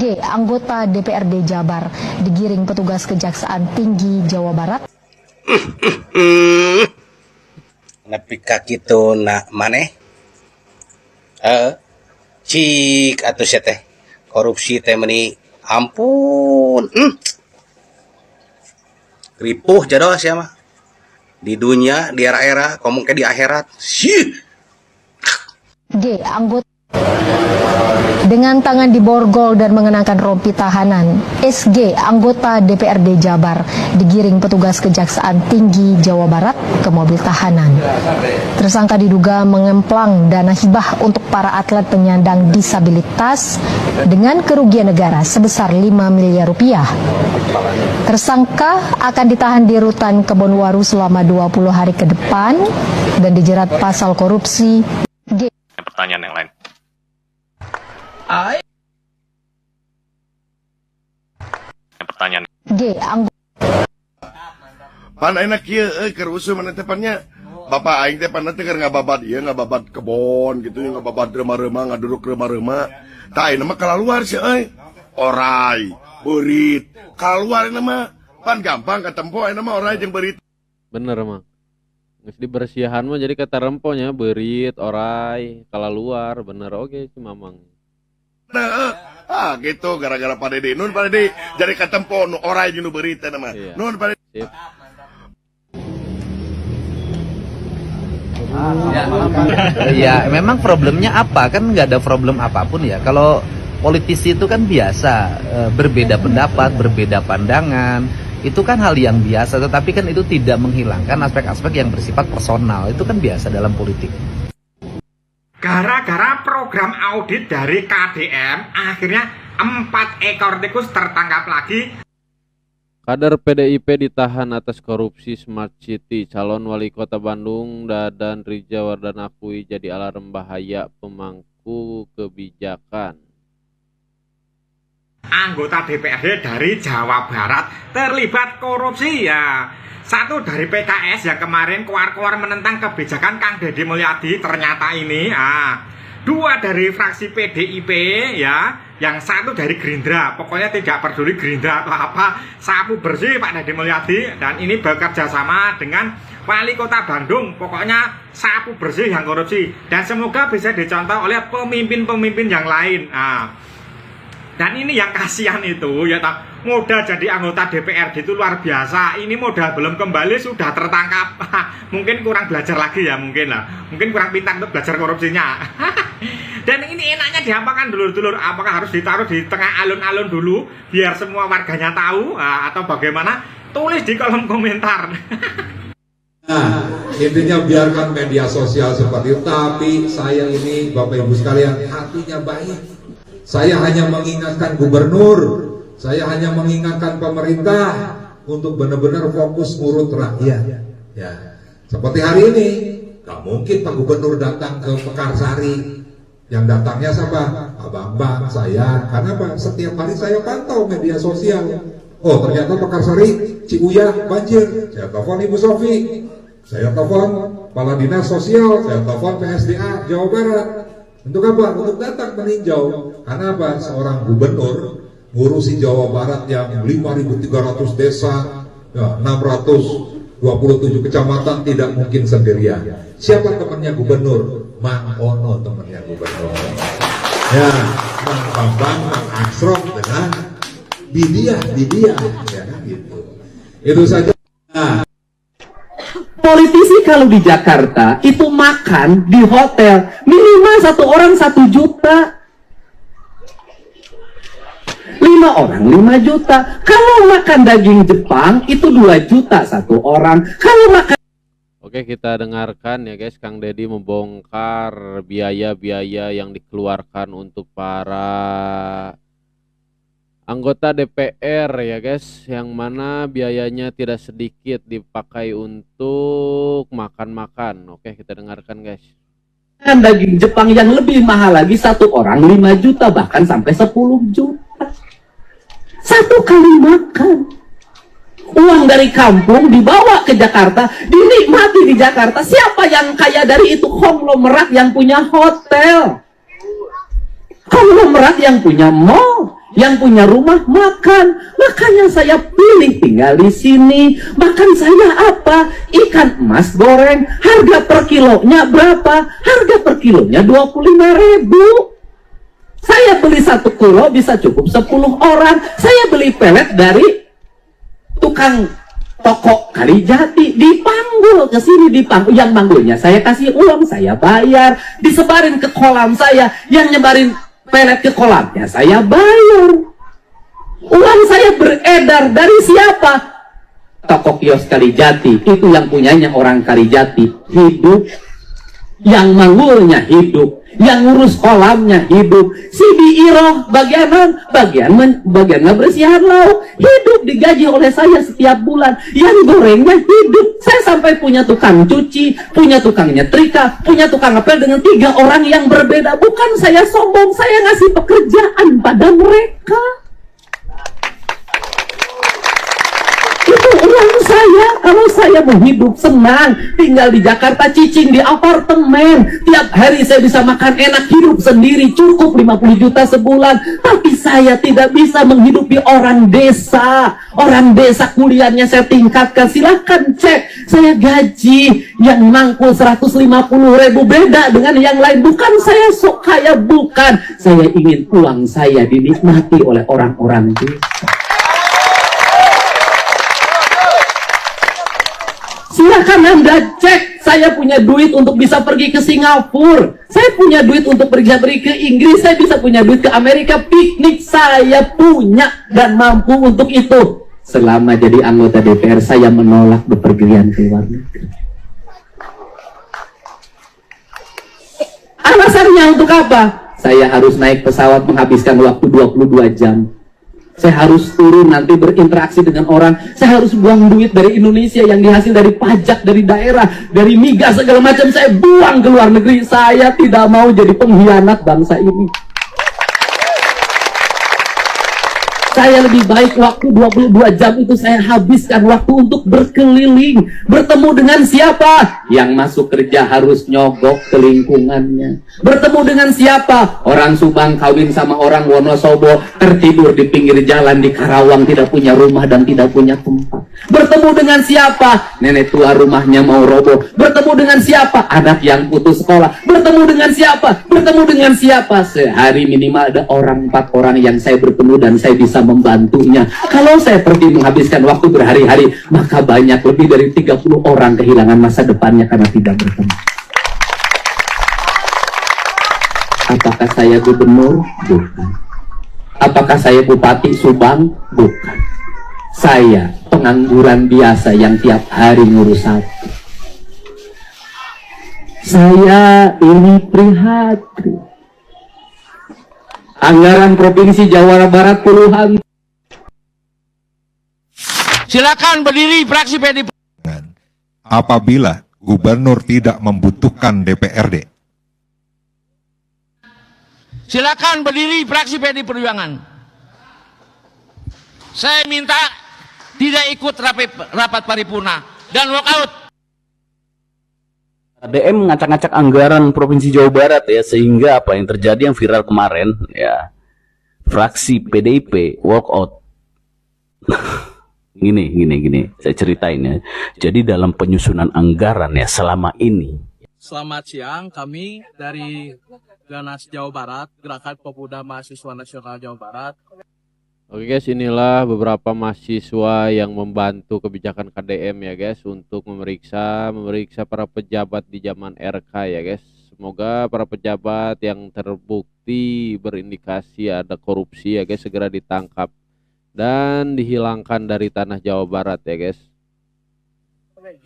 G. Anggota DPRD Jabar digiring petugas Kejaksaan Tinggi Jawa Barat. Nepi ka kitu na maneh cik atuh sia teh korupsi teh meuni ampun ripuh jadoh sia mah di dunia di era-era ngomong ke di akhirat sih. G. Anggota dengan tangan diborgol dan mengenakan rompi tahanan, SG, anggota DPRD Jabar, digiring petugas Kejaksaan Tinggi Jawa Barat ke mobil tahanan. Tersangka diduga mengemplang dana hibah untuk para atlet penyandang disabilitas dengan kerugian negara sebesar 5 miliar rupiah. Tersangka akan ditahan di rutan Kebonwaru selama 20 hari ke depan dan dijerat pasal korupsi. G. Pertanyaan yang lain. Pertanyaan. G. Pan enak kieu keur usuh mana teh pannya. Bapak aing teh pan teh keur ngababat ieu ngababat kebon gitu ngababat reuma-reuma ngaduduk reuma-reuma. Tah ayeuna mah kalaluar sih euy. Orai, beurit. Kalaluar ayeuna mah pan gampang katempo ayeuna mah orai jeung beurit. Bener mah. Geus dibersihan mah jadi kata remponya beurit, orai, kalaluar, bener oge si Mamang. Nah, gitu gara-gara Pak Dede. Nun Pak Dede jadi katempo nu orai jeung nu beurit teh mah. Iya. Nun Pak Dede. Sip. Ya, memang problemnya apa? Kan nggak ada problem apapun ya. Kalau politisi itu kan biasa berbeda pendapat, berbeda pandangan. Itu kan hal yang biasa, tetapi kan itu tidak menghilangkan aspek-aspek yang bersifat personal. Itu kan biasa dalam politik. Gara-gara program audit dari KDM, akhirnya 4 ekor tikus tertangkap lagi. Kader PDIP ditahan atas korupsi Smart City. Calon wali kota Bandung Dadan Rijawardana akui jadi alarm bahaya pemangku kebijakan. Anggota DPRD dari Jawa Barat terlibat korupsi ya. Satu dari PKS yang kemarin keluar-keluar menentang kebijakan Kang Deddy Mulyadi ternyata ini. Dua dari fraksi PDIP ya, yang satu dari Gerindra. Pokoknya tidak peduli Gerindra atau apa, sapu bersih Pak Deddy Mulyadi. Dan ini bekerja sama dengan Wali Kota Bandung. Pokoknya sapu bersih yang korupsi. Dan semoga bisa dicontoh oleh pemimpin-pemimpin yang lain. Dan ini yang kasihan itu ya, modal jadi anggota DPRD itu luar biasa. Ini modal belum kembali sudah tertangkap. Mungkin kurang belajar lagi ya, mungkin kurang pintar untuk belajar korupsinya. Dan ini enaknya diapakan dulur-dulur? Apakah harus ditaruh di tengah alun-alun dulu biar semua warganya tahu atau bagaimana? Tulis di kolom komentar. Nah, intinya biarkan media sosial seperti itu. Tapi saya ini Bapak Ibu sekalian hatinya baik. Saya hanya mengingatkan gubernur, saya hanya mengingatkan pemerintah untuk benar-benar fokus ngurut rakyat. Ya, seperti hari ini, gak mungkin Pak Gubernur datang ke Pekarsari. Yang datangnya siapa? Abang-abang saya. Karena apa? Setiap hari saya pantau media sosial. Oh, ternyata Pekarsari, Ciuya banjir. Saya telepon Ibu Sofi, saya telepon Kepala Dinas Sosial, saya telepon PSDA Jawa Barat. Untuk apa? Untuk datang meninjau. Karena apa? Seorang gubernur ngurusi Jawa Barat yang 5.300 desa, ya, 627 kecamatan tidak mungkin sendirian. Siapa temannya gubernur? Mang Ono temannya gubernur. Ya, Mang Bambang, Mang Asrom dengan Didiah, ya kan gitu. Itu saja. Nah. Politisi kalau di Jakarta itu makan di hotel minimal 1 orang 1 juta, 5 orang 5 juta. Kalau makan daging Jepang itu 2 juta 1 orang. Kalau makan. Oke, kita dengarkan ya guys, Kang Deddy membongkar biaya-biaya yang dikeluarkan untuk para anggota DPR ya guys, yang mana biayanya tidak sedikit dipakai untuk makan-makan. Oke, kita dengarkan guys. Daging Jepang yang lebih mahal lagi 1 orang 5 juta bahkan sampai 10 juta. 1 kali makan. Uang dari kampung dibawa ke Jakarta, dinikmati di Jakarta. Siapa yang kaya dari itu? Konglomerat yang punya hotel, konglomerat yang punya mall, Yang punya rumah makan, makanya saya pilih tinggal di sini. Makan saya apa? Ikan emas goreng. Harga per kilonya berapa? Harga per kilonya 25.000. Saya beli 1 kilo bisa cukup 10 orang. Saya beli pelet dari tukang toko Kalijati, dipanggul ke sini, dipanggul. Yang manggulnya saya kasih uang, saya bayar, disebarin ke kolam saya. Yang nyebarin pelet ke kolamnya saya bayar. Uang saya beredar dari siapa? Toko kios Kalijati, itu yang punyanya orang Kalijati, hidup. Yang manggulnya hidup, yang ngurus kolamnya hidup. Si Biiroh bagian ngebersihan lauk, hidup, digaji oleh saya setiap bulan. Yang gorengnya hidup. Saya sampai punya tukang cuci, punya tukang nyetrika, punya tukang ngepel dengan 3 orang yang berbeda. Bukan saya sombong, saya ngasih pekerjaan pada mereka. Itu uang saya. Kalau saya mau hidup senang, tinggal di Jakarta, cicing di apartemen, tiap hari saya bisa makan enak, hidup sendiri, cukup 50 juta sebulan. Tapi saya tidak bisa menghidupi orang desa. Orang desa kuliahnya saya tingkatkan. Silahkan cek, saya gaji yang mangkul 150.000, beda dengan yang lain. Bukan saya sok kaya, bukan. Saya ingin uang saya dinikmati oleh orang-orang desa. Silahkan Anda cek, saya punya duit untuk bisa pergi ke Singapura, saya punya duit untuk pergi ke Inggris, saya bisa punya duit ke Amerika, piknik saya punya dan mampu untuk itu. Selama jadi anggota DPR, saya menolak bepergian ke luar negeri. Alasannya untuk apa? Saya harus naik pesawat menghabiskan waktu 22 jam. Saya harus turun nanti berinteraksi dengan orang. Saya harus buang duit dari Indonesia yang dihasil dari pajak, dari daerah, dari migas segala macam. Saya buang ke luar negeri. Saya tidak mau jadi pengkhianat bangsa ini. Saya lebih baik waktu 22 jam itu saya habiskan waktu untuk berkeliling. Bertemu dengan siapa? Yang masuk kerja harus nyogok ke lingkungannya. Bertemu dengan siapa? Orang Subang kawin sama orang Wonosobo, tertidur di pinggir jalan di Karawang, tidak punya rumah dan tidak punya tempat. Bertemu dengan siapa? Nenek tua rumahnya mau roboh. Bertemu dengan siapa? Anak yang putus sekolah. Bertemu dengan siapa? Bertemu dengan siapa? Sehari minimal ada 4 orang yang saya bertemu dan saya bisa membantunya. Kalau saya pergi menghabiskan waktu berhari-hari, maka banyak lebih dari 30 orang kehilangan masa depannya karena tidak bertemu. Apakah saya gubernur? Bukan. Apakah saya bupati Subang? Bukan. Saya pengangguran biasa yang tiap hari ngurus satu. Saya ini prihatin. Anggaran Provinsi Jawa Barat puluhan. Silakan berdiri fraksi PDIP. Apabila gubernur tidak membutuhkan DPRD. Silakan berdiri fraksi PDI Perjuangan. Saya minta tidak ikut rapat paripurna dan walkout. DM ngacak-ngacak anggaran Provinsi Jawa Barat ya, sehingga apa yang terjadi yang viral kemarin ya, fraksi PDIP walkout. Gini, saya ceritain ya. Jadi dalam penyusunan anggaran ya selama ini. Selamat siang, kami dari Ganas Jawa Barat, Gerakan Pemuda Mahasiswa Nasional Jawa Barat. Oke guys, inilah beberapa mahasiswa yang membantu kebijakan KDM ya guys untuk memeriksa para pejabat di zaman RK ya guys. Semoga para pejabat yang terbukti berindikasi ada korupsi ya guys segera ditangkap dan dihilangkan dari tanah Jawa Barat ya guys.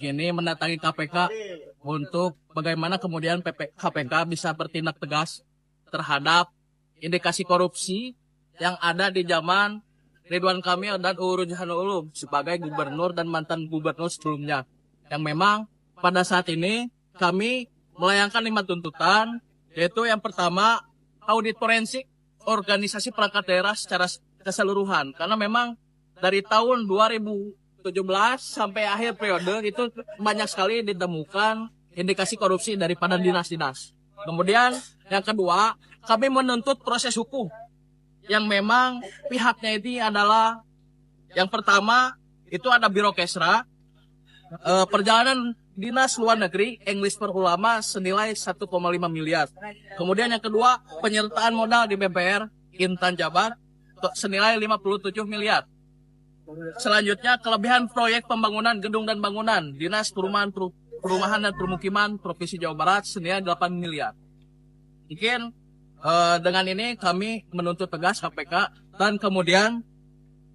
Ini mendatangi KPK untuk bagaimana kemudian KPK bisa bertindak tegas terhadap indikasi korupsi yang ada di zaman Ridwan Kamil dan Uu Ruzanul Ulum sebagai gubernur dan mantan gubernur sebelumnya. Yang memang pada saat ini kami melayangkan 5 tuntutan, yaitu yang pertama audit forensik organisasi perangkat daerah secara keseluruhan. Karena memang dari tahun 2017 sampai akhir periode itu banyak sekali ditemukan indikasi korupsi daripada dinas-dinas. Kemudian yang kedua, kami menuntut proses hukum yang memang pihaknya ini adalah yang pertama itu ada Birokesra, perjalanan dinas luar negeri English per ulama senilai 1,5 miliar. Kemudian yang kedua penyertaan modal di BPR Intan Jabar senilai 57 miliar. Selanjutnya kelebihan proyek pembangunan gedung dan bangunan Dinas Perumahan dan Permukiman Provinsi Jawa Barat senilai 8 miliar. Mungkin dengan ini kami menuntut tegas KPK dan kemudian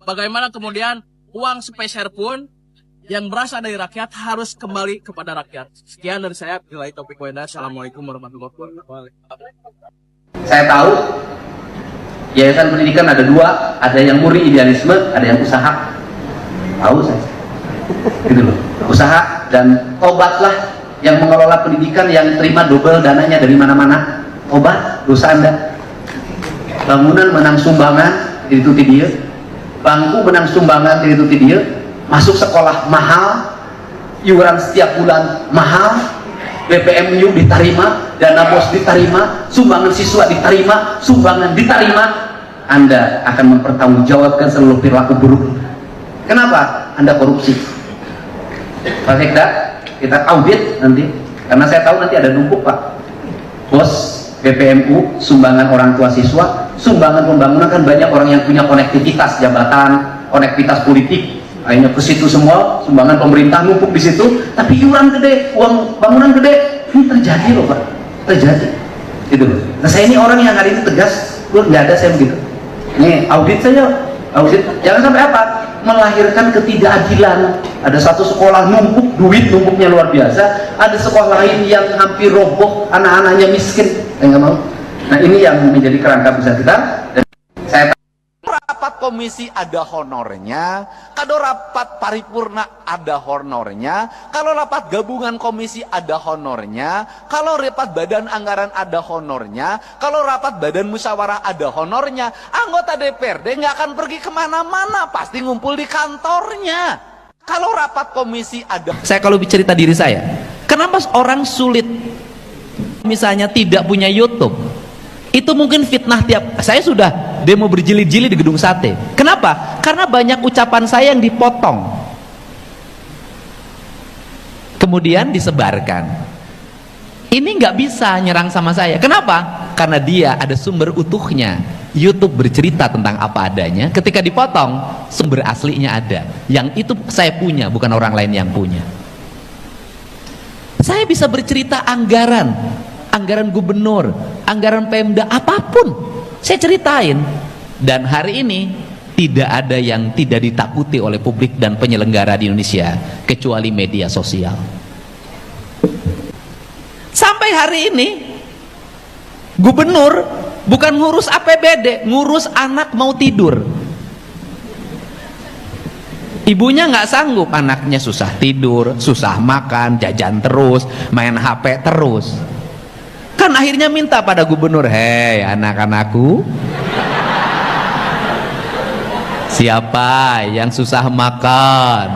bagaimana kemudian uang sepeser pun yang berasal dari rakyat harus kembali kepada rakyat. Sekian dari saya. Billahi taufiq wal hidayah. Assalamualaikum warahmatullahi wabarakatuh. Saya tahu yayasan pendidikan ada dua, ada yang murni idealisme, ada yang usaha. Tahu saya. Gitu loh. Usaha dan tobatlah yang mengelola pendidikan yang terima double dananya dari mana-mana. Tobat dosa Anda. Bangunan menang sumbangan ditutupi dia. Bangku menang sumbangan ditutupi dia. Masuk sekolah mahal, iuran setiap bulan mahal, BPMU diterima, dana bos diterima, sumbangan siswa diterima, sumbangan diterima. Anda akan mempertanggungjawabkan seluruh perilaku buruk. Kenapa? Anda korupsi. Pak Sekda, kita audit nanti, karena saya tahu nanti ada numpuk Pak. Bos BPMU, sumbangan orang tua siswa, sumbangan pembangunan, kan banyak orang yang punya konektivitas jabatan, konektivitas politik. Akhirnya ke situ semua, sumbangan pemerintah numpuk di situ, tapi iuran gede, uang bangunan gede. Ini terjadi loh Pak, terjadi. Gitu loh. Nah saya ini orang yang hari ini tegas, nggak ada saya begitu. Ini audit saja, audit. Jangan sampai apa? Melahirkan ketidakadilan. Ada satu sekolah numpuk duit, numpuknya luar biasa. Ada sekolah lain yang hampir roboh, anak-anaknya miskin. Saya nggak mau. Nah ini yang menjadi kerangka besar kita. Dan saya Rapat komisi ada honornya, kalau rapat paripurna ada honornya, kalau rapat gabungan komisi ada honornya, kalau rapat badan anggaran ada honornya, kalau rapat badan musyawarah ada honornya. Anggota DPRD nggak akan pergi kemana-mana, pasti ngumpul di kantornya. Kalau rapat komisi ada. Saya kalau cerita diri saya, kenapa orang sulit misalnya tidak punya YouTube? Itu mungkin fitnah tiap. Saya sudah demo berjilid-jilid di gedung sate. Kenapa? Karena banyak ucapan saya yang dipotong, kemudian disebarkan. Ini nggak bisa nyerang sama saya. Kenapa? Karena dia ada sumber utuhnya. YouTube bercerita tentang apa adanya. Ketika dipotong, sumber aslinya ada. Yang itu saya punya, bukan orang lain yang punya. Saya bisa bercerita anggaran gubernur, anggaran Pemda, apapun saya ceritain. Dan hari ini tidak ada yang tidak ditakuti oleh publik dan penyelenggara di Indonesia kecuali media sosial. Sampai hari ini gubernur bukan ngurus APBD, ngurus anak mau tidur. Ibunya nggak sanggup, anaknya susah tidur, susah makan, jajan terus, main HP terus. Kan akhirnya minta pada gubernur, hei anak-anakku, siapa yang susah makan,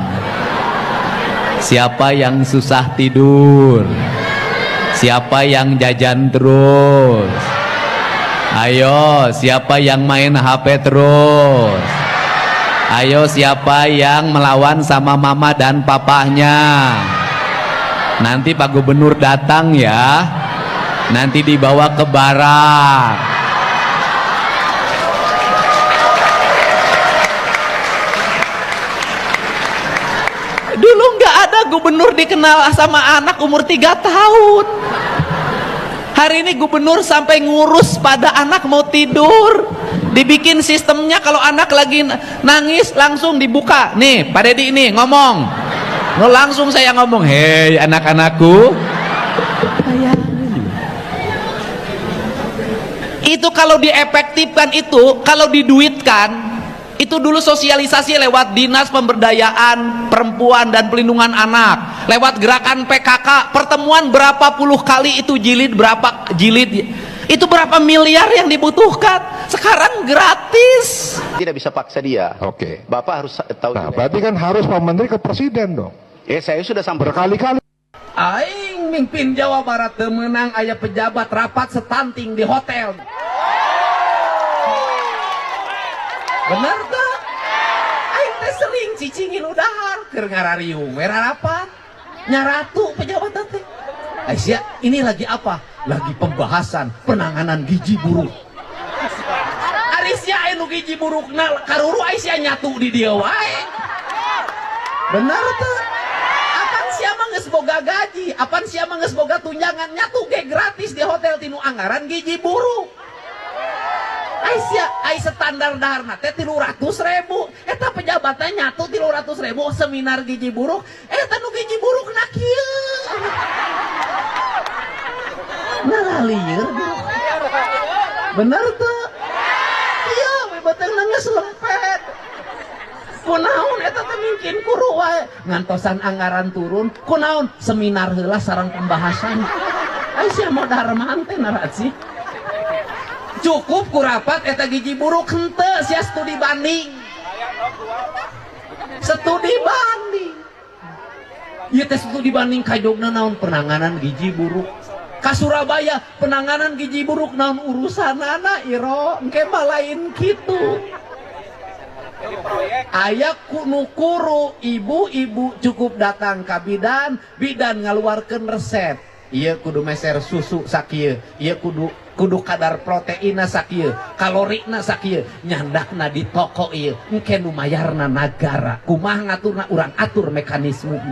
siapa yang susah tidur, siapa yang jajan terus, ayo siapa yang main HP terus, ayo siapa yang melawan sama mama dan papahnya. Nanti Pak Gubernur datang ya, nanti dibawa ke barak. Dulu nggak ada gubernur dikenal sama anak umur 3 tahun. Hari ini gubernur sampai ngurus pada anak mau tidur. Dibikin sistemnya kalau anak lagi nangis langsung dibuka. Nih Pak Deddy ini ngomong. No, langsung saya ngomong, hei anak-anakku. Itu kalau diefektifkan, itu kalau diduitkan, itu dulu sosialisasi lewat Dinas Pemberdayaan Perempuan dan Pelindungan Anak, lewat gerakan PKK, pertemuan berapa puluh kali itu jilid, berapa jilid, itu berapa miliar yang dibutuhkan. Sekarang gratis. Tidak bisa paksa dia. Oke. Bapak harus tahu. Nah, berarti kan harus Pak Menteri ke presiden dong. Saya sudah sampai berkali-kali. Aing mimpin Jawa Barat temenang ayah pejabat rapat setanting di hotel. Bener tuh. Aing teh sering cicingin udahar keur ngarariung merah rapat. Nyaratu pejabat teh. Aisyah, ini lagi apa? Lagi pembahasan penanganan gizi buruk. Aisyah anu gizi buruk na karuru Aisyah nyatu di dia wae. Bener tuh. Apan sia mah geus boga gaji, apan sia mah geus boga tunjangan nyatu ge gratis di hotel tinu anggaran gizi buruk. Aisyah standar daharna teh 300.000. Eta pejabatnya nyatu 300.000 seminar gizi buruk. Eta nu gizi buruk na kieu. Nalalieur. Bener tuh. Iya, we betengna geus lempet. Kunaon eta teh mungkin kuru wae ngantosan anggaran turun. Kunaon seminar heula sareng pembahasan. Aisyah mau dahar teh narasi. Cukup ku rapat eta gizi buruk henteu sia studi banding. Studi banding. Ieu teh studi banding kajogna naon penanganan gizi buruk. Ka Surabaya penanganan gizi buruk naon urusanana iro engke mah lain kitu. Aya kunu kuru ibu-ibu cukup datang ka bidan, bidan ngaluarkeun resep. Ieu kudu meser susu sakieu, ieu kudu kadar proteina sakieu, kalorina sakieu, nyandakna di toko ieu, engke nu mayarna nagara. Kumaha ngaturna urang atur mekanisme.